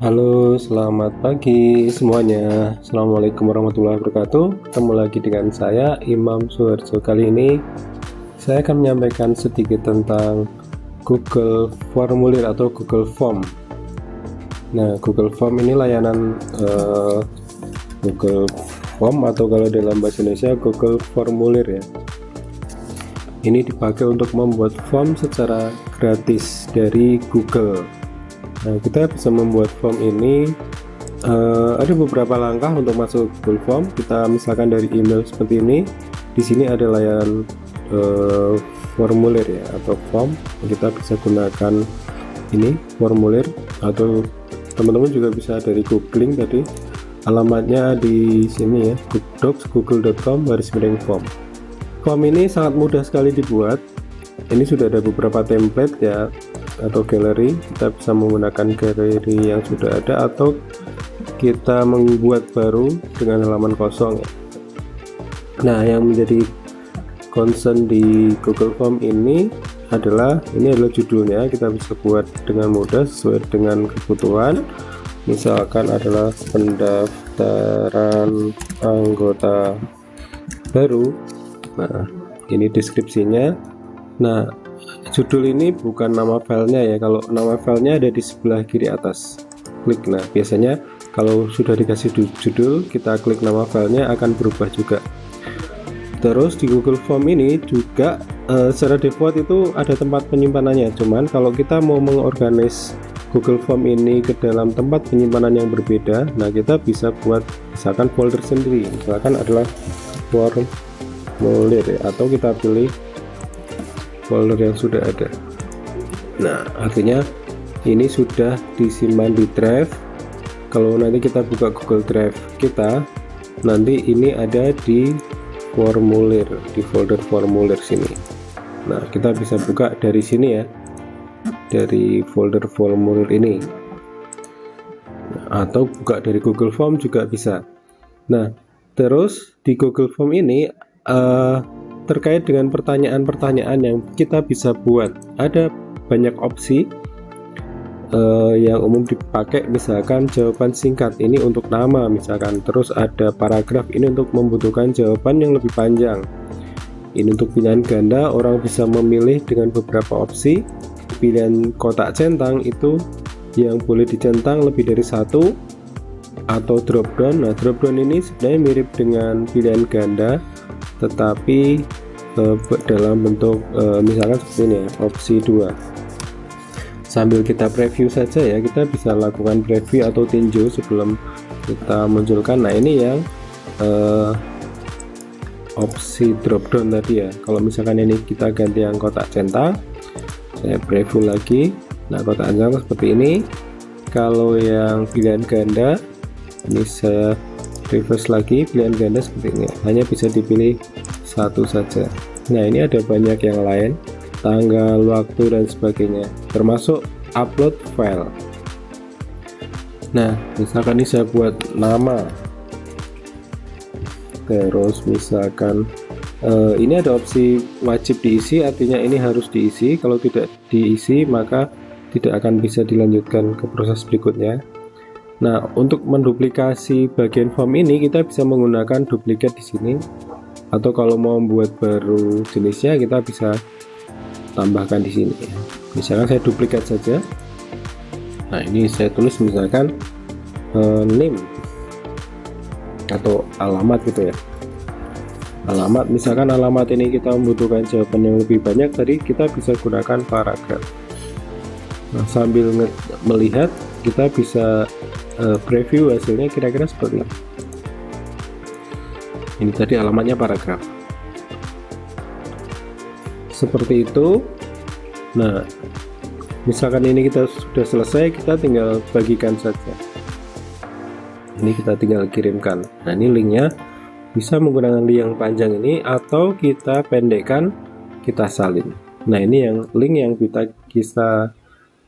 Halo, selamat pagi semuanya. Assalamualaikum warahmatullahi wabarakatuh. Ketemu lagi dengan saya, Imam Suharjo. Kali ini saya akan menyampaikan sedikit tentang Google Formulir atau Google Form. Nah, Google Form ini layanan Google Form atau kalau dalam bahasa Indonesia Google Formulir ya. Ini dipakai untuk membuat form secara gratis dari Google. Nah, kita bisa membuat form ini ada beberapa langkah untuk masuk Google Form. Kita misalkan dari email seperti ini. Di sini ada layanan formulir ya atau form. Kita bisa gunakan ini formulir, atau teman-teman juga bisa dari googling tadi. Alamatnya di sini ya, docs.google.com/form. Form ini sangat mudah sekali dibuat. Ini sudah ada beberapa template ya atau galeri. Kita bisa menggunakan galeri yang sudah ada atau kita membuat baru dengan halaman kosong ya. Nah, yang menjadi concern di Google Form ini adalah judulnya. Kita bisa buat dengan mudah sesuai dengan kebutuhan. Misalkan adalah pendaftaran anggota baru. Nah, ini deskripsinya. Nah, judul ini bukan nama filenya ya. Kalau nama filenya ada di sebelah kiri atas, klik. Nah, biasanya kalau sudah dikasih judul, kita klik nama filenya akan berubah juga. Terus di Google Form ini juga secara default itu ada tempat penyimpanannya. Cuman kalau kita mau mengorganis Google Form ini ke dalam tempat penyimpanan yang berbeda, nah kita bisa buat misalkan folder sendiri. Misalkan adalah formulir ya, atau kita pilih folder yang sudah ada. Nah, artinya ini sudah disimpan di drive. Kalau nanti kita buka Google Drive kita, nanti ini ada di formulir, di folder formulir sini. Nah, kita bisa buka dari sini ya, dari folder formulir ini. Nah, atau buka dari Google Form juga bisa. Nah, terus di Google Form ini terkait dengan pertanyaan-pertanyaan yang kita bisa buat, ada banyak opsi yang umum dipakai. Misalkan jawaban singkat ini untuk nama misalkan, terus ada paragraf ini untuk membutuhkan jawaban yang lebih panjang. Ini untuk pilihan ganda, orang bisa memilih dengan beberapa opsi. Pilihan kotak centang itu yang boleh dicentang lebih dari satu, atau drop down. Nah, drop down ini sebenarnya mirip dengan pilihan ganda, tetapi dalam bentuk misalkan seperti ini ya, opsi 2. Sambil kita preview saja ya, kita bisa lakukan preview atau tinjau sebelum kita munculkan. Nah, ini yang opsi drop down tadi ya. Kalau misalkan ini kita ganti yang kotak centang, saya preview lagi. Nah, kotak centang seperti ini. Kalau yang pilihan ganda, ini saya reverse lagi, pilihan ganda seperti ini, hanya bisa dipilih satu saja. Nah, ini ada banyak yang lain, tanggal, waktu, dan sebagainya, termasuk upload file. Nah, misalkan ini saya buat nama, terus misalkan ini ada opsi wajib diisi, artinya ini harus diisi. Kalau tidak diisi maka tidak akan bisa dilanjutkan ke proses berikutnya. Nah, untuk menduplikasi bagian form ini kita bisa menggunakan duplikat di sini, atau kalau mau membuat baru jenisnya kita bisa tambahkan di sini. Misalkan saya duplikat saja. Nah, ini saya tulis misalkan name atau alamat gitu ya. Alamat, misalkan alamat ini kita membutuhkan jawaban yang lebih banyak, tadi kita bisa gunakan paragraf. Nah, sambil melihat kita bisa preview hasilnya kira-kira seperti ini. Ini tadi alamatnya paragraf. Seperti itu. Nah, misalkan ini kita sudah selesai, kita tinggal bagikan saja. Ini kita tinggal kirimkan. Nah, ini linknya. Bisa menggunakan link yang panjang ini, atau kita pendekkan, kita salin. Nah, ini yang link yang kita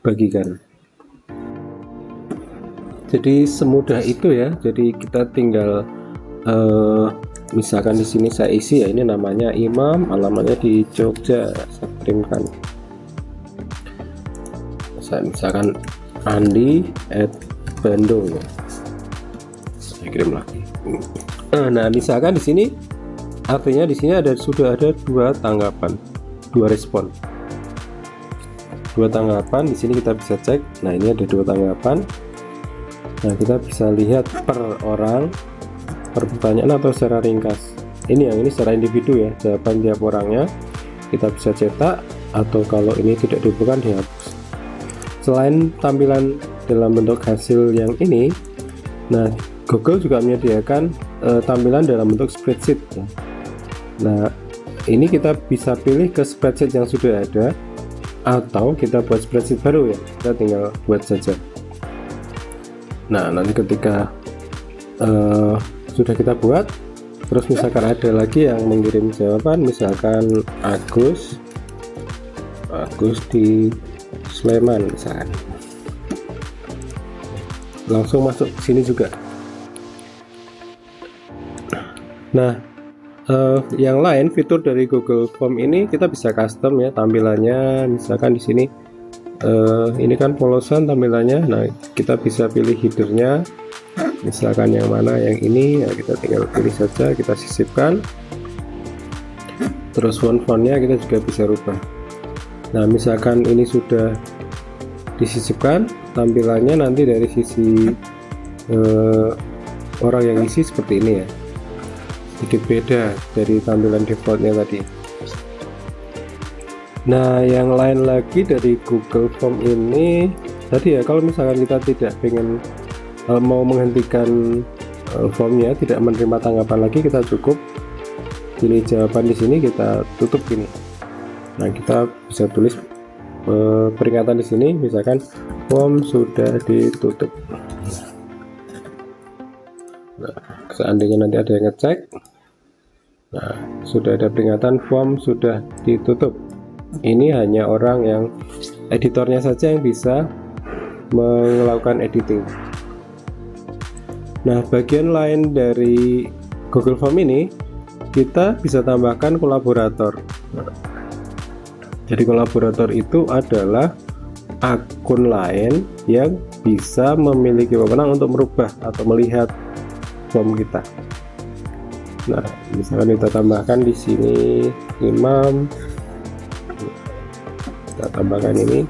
bagikan. Jadi semudah itu ya. Jadi kita tinggal misalkan di sini saya isi ya, ini namanya Imam, alamatnya di Jogja, saya kirimkan. Saya misalkan Andi Bandung. Saya kirim lagi. Nah, misalkan di sini artinya di sini sudah ada 2 tanggapan, 2 respon. 2 tanggapan di sini kita bisa cek. Nah, ini ada 2 tanggapan. Nah, kita bisa lihat per orang, per pertanyaan atau secara ringkas. Ini secara individu ya, jawaban tiap orangnya. Kita bisa cetak atau kalau ini tidak dibutuhkan dihapus. Selain tampilan dalam bentuk hasil yang ini, nah Google juga menyediakan tampilan dalam bentuk spreadsheet ya. Nah, ini kita bisa pilih ke spreadsheet yang sudah ada atau kita buat spreadsheet baru ya, kita tinggal buat saja. Nah, nanti ketika sudah kita buat, terus misalkan ada lagi yang mengirim jawaban, misalkan Agus di Sleman misalkan, langsung masuk ke sini juga. Nah, yang lain fitur dari Google Form ini kita bisa custom ya tampilannya. Misalkan di sini ini kan polosan tampilannya. Nah, kita bisa pilih headernya. Misalkan yang mana, yang ini ya, kita tinggal pilih saja, kita sisipkan. Terus fontnya kita juga bisa rubah. Nah, misalkan ini sudah disisipkan, tampilannya nanti dari sisi orang yang isi seperti ini ya, sedikit beda dari tampilan defaultnya tadi. Nah, yang lain lagi dari Google Form ini tadi ya, kalau misalkan kita tidak pengen mau menghentikan formnya, tidak menerima tanggapan lagi, kita cukup pilih jawaban di sini, kita tutup gini. Nah, kita bisa tulis peringatan di sini, misalkan form sudah ditutup. Nah, seandainya nanti ada yang ngecek, nah sudah ada peringatan form sudah ditutup. Ini hanya orang yang editornya saja yang bisa melakukan editing. Nah, bagian lain dari Google Form ini kita bisa tambahkan kolaborator. Jadi kolaborator itu adalah akun lain yang bisa memiliki wewenang untuk merubah atau melihat form kita. Nah, misalkan kita tambahkan di sini Imam, kita tambahkan ini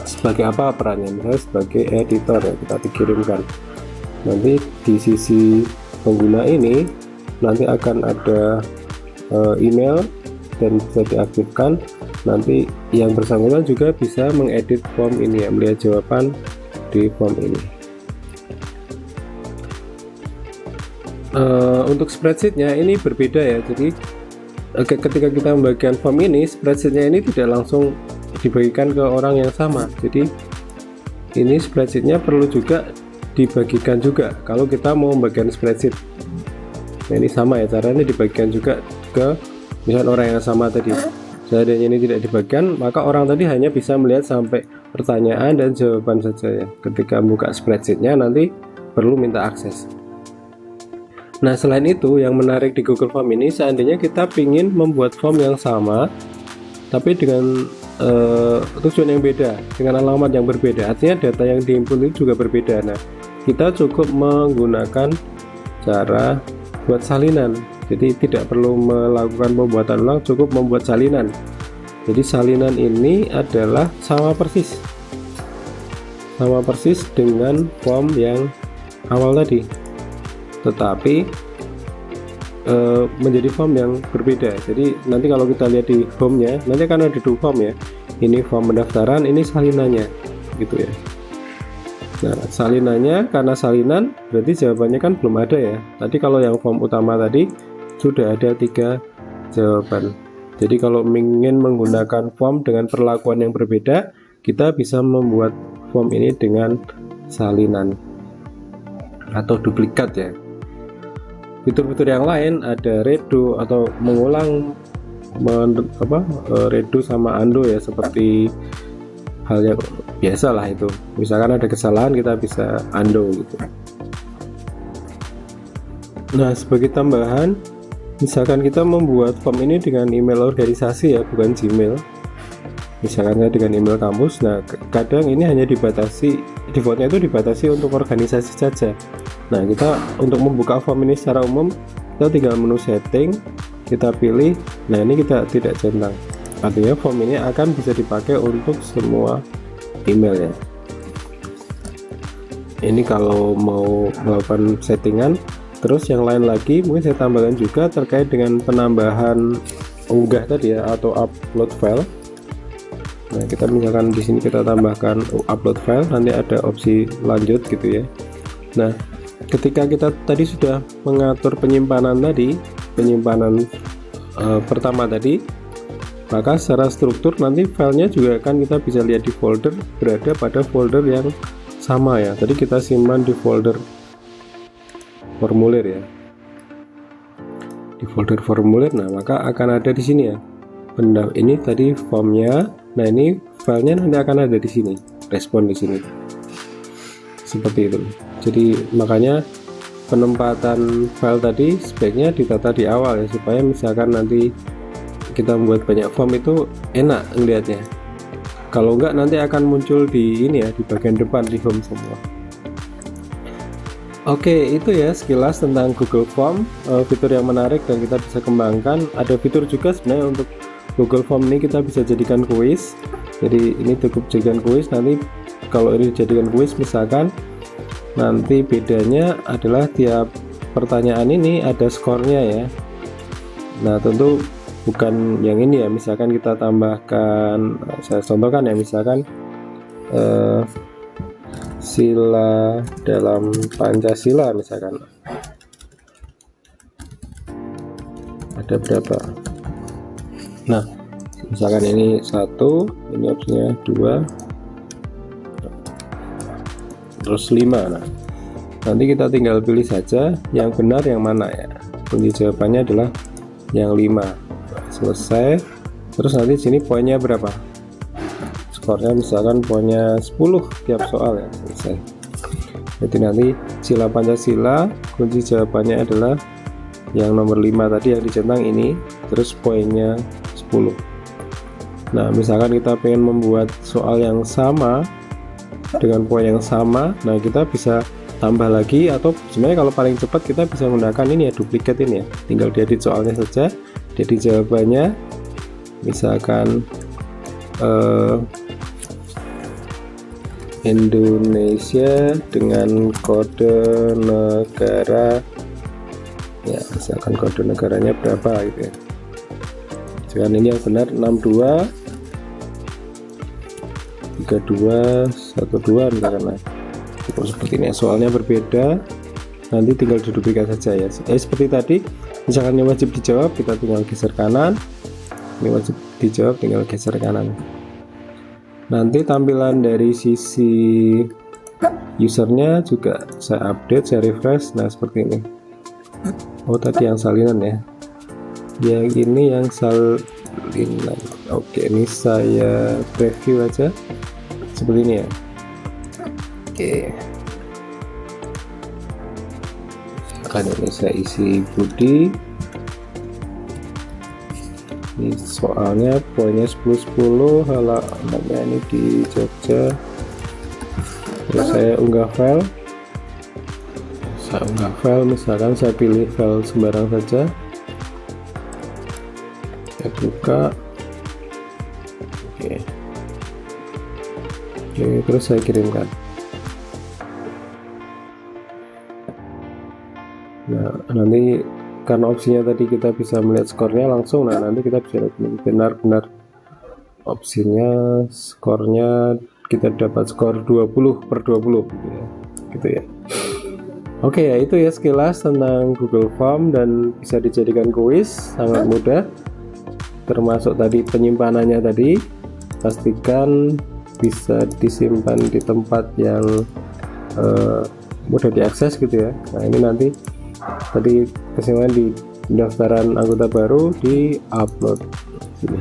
sebagai apa perannya, misalnya sebagai editor ya, kita dikirimkan. Nanti di sisi pengguna ini nanti akan ada email dan bisa diaktifkan. Nanti yang bersangkutan juga bisa mengedit form ini ya, melihat jawaban di form ini. Untuk spreadsheetnya ini berbeda ya, jadi ketika kita membagikan form ini, spreadsheetnya ini tidak langsung dibagikan ke orang yang sama. Jadi ini spreadsheetnya perlu juga dibagikan juga kalau kita mau membagikan spreadsheet. Nah, ini sama ya, caranya dibagikan juga ke misalnya orang yang sama tadi. Seandainya ini tidak dibagikan, maka orang tadi hanya bisa melihat sampai pertanyaan dan jawaban saja ya. Ketika buka spreadsheetnya nanti perlu minta akses. Nah, selain itu yang menarik di Google Form ini, seandainya kita ingin membuat form yang sama tapi dengan tujuan yang beda, dengan alamat yang berbeda, artinya data yang diinput itu juga berbeda. Nah, kita cukup menggunakan cara buat salinan. Jadi tidak perlu melakukan pembuatan ulang, cukup membuat salinan. Jadi salinan ini adalah sama persis dengan form yang awal tadi, tetapi menjadi form yang berbeda. Jadi nanti kalau kita lihat di home-nya, nanti akan ada 2 form ya. Ini form pendaftaran, ini salinannya gitu ya. Nah, salinannya, karena salinan berarti jawabannya kan belum ada ya. Tadi kalau yang form utama tadi sudah ada 3 jawaban. Jadi kalau ingin menggunakan form dengan perlakuan yang berbeda, kita bisa membuat form ini dengan salinan atau duplikat ya. Fitur-fitur yang lain ada redo atau mengulang, redo sama undo ya, seperti hal yang biasa lah itu. Misalkan ada kesalahan, kita bisa undo gitu. Nah, sebagai tambahan, misalkan kita membuat form ini dengan email organisasi ya, bukan Gmail. misalkan saya dengan email kampus. Nah, kadang ini hanya dibatasi, defaultnya itu dibatasi untuk organisasi saja. Nah, kita untuk membuka form ini secara umum, kita tinggal menu setting, kita pilih. Nah, ini kita tidak centang, artinya form ini akan bisa dipakai untuk semua email ya. Ini kalau mau melakukan settingan. Terus yang lain lagi mungkin saya tambahkan juga terkait dengan penambahan unggah tadi ya, atau upload file. Nah, kita misalkan di sini kita tambahkan upload file, nanti ada opsi lanjut gitu ya. Nah, ketika kita tadi sudah mengatur penyimpanan tadi, pertama tadi, maka secara struktur nanti filenya juga akan kita bisa lihat di folder, berada pada folder yang sama ya. Tadi kita simpan di folder formulir ya, di folder formulir. Nah, maka akan ada di sini ya, benda ini tadi formnya. Nah, ini filenya nanti akan ada di sini, respon di sini, seperti itu. Jadi makanya penempatan file tadi sebaiknya ditata di awal ya, supaya misalkan nanti kita membuat banyak form itu enak melihatnya. Kalau enggak nanti akan muncul di ini ya, di bagian depan di home semua. Oke, itu ya sekilas tentang Google Form, fitur yang menarik dan kita bisa kembangkan. Ada fitur juga sebenarnya untuk Google Form ini, kita bisa jadikan kuis. Jadi ini cukup jadikan kuis. Nanti kalau ini dijadikan kuis misalkan, nanti bedanya adalah tiap pertanyaan ini ada skornya ya. Nah, tentu bukan yang ini ya, misalkan kita tambahkan, saya contohkan ya, misalkan sila dalam Pancasila misalkan ada berapa. Nah, misalkan ini 1, ini opsinya 2, terus 5. Nah, nanti kita tinggal pilih saja yang benar yang mana ya. Kunci jawabannya adalah yang 5. Nah, selesai. Terus nanti sini poinnya berapa, skornya misalkan poinnya 10 tiap soal ya, selesai. Jadi nanti sila Pancasila, kunci jawabannya adalah yang nomor 5 tadi yang dicentang ini, terus poinnya 10. Nah, misalkan kita pengen membuat soal yang sama dengan poin yang sama, nah kita bisa tambah lagi, atau sebenarnya kalau paling cepat kita bisa menggunakan ini ya, duplikat ini ya, tinggal diedit soalnya saja, jadi jawabannya misalkan Indonesia dengan kode negara ya, misalkan kode negaranya berapa gitu ya. Jangan ini yang benar 62 32 12 misalkan. Nah, seperti ini soalnya berbeda, nanti tinggal diduplikat saja ya. Seperti tadi, misalkan ini wajib dijawab, kita tinggal geser kanan, ini wajib dijawab tinggal geser kanan. Nanti tampilan dari sisi usernya juga saya update, saya refresh. Nah, seperti ini. Oh, tadi yang salinan ya, yang ini yang salinan. Oke, ini saya preview aja seperti ini ya. Oke, akan ini saya isi Budi. Ini soalnya poinnya 10-10, halamannya ini di Jogja. Terus saya unggah file, misalkan saya pilih file sembarang saja, saya buka. Oke, terus saya kirimkan. Nah, nanti karena opsinya tadi kita bisa melihat skornya langsung. Nah, nanti kita bisa benar-benar opsinya skornya, kita dapat skor 20/20 gitu ya. Oke ya, itu ya sekilas tentang Google Form dan bisa dijadikan kuis, sangat mudah. Termasuk tadi penyimpanannya tadi, pastikan bisa disimpan di tempat yang mudah diakses gitu ya. Nah, ini nanti tadi kesimpulan di pendaftaran anggota baru di upload sini.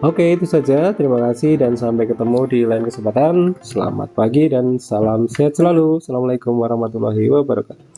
Oke, itu saja. Terima kasih dan sampai ketemu di lain kesempatan. Selamat pagi dan salam sehat selalu. Assalamualaikum warahmatullahi wabarakatuh.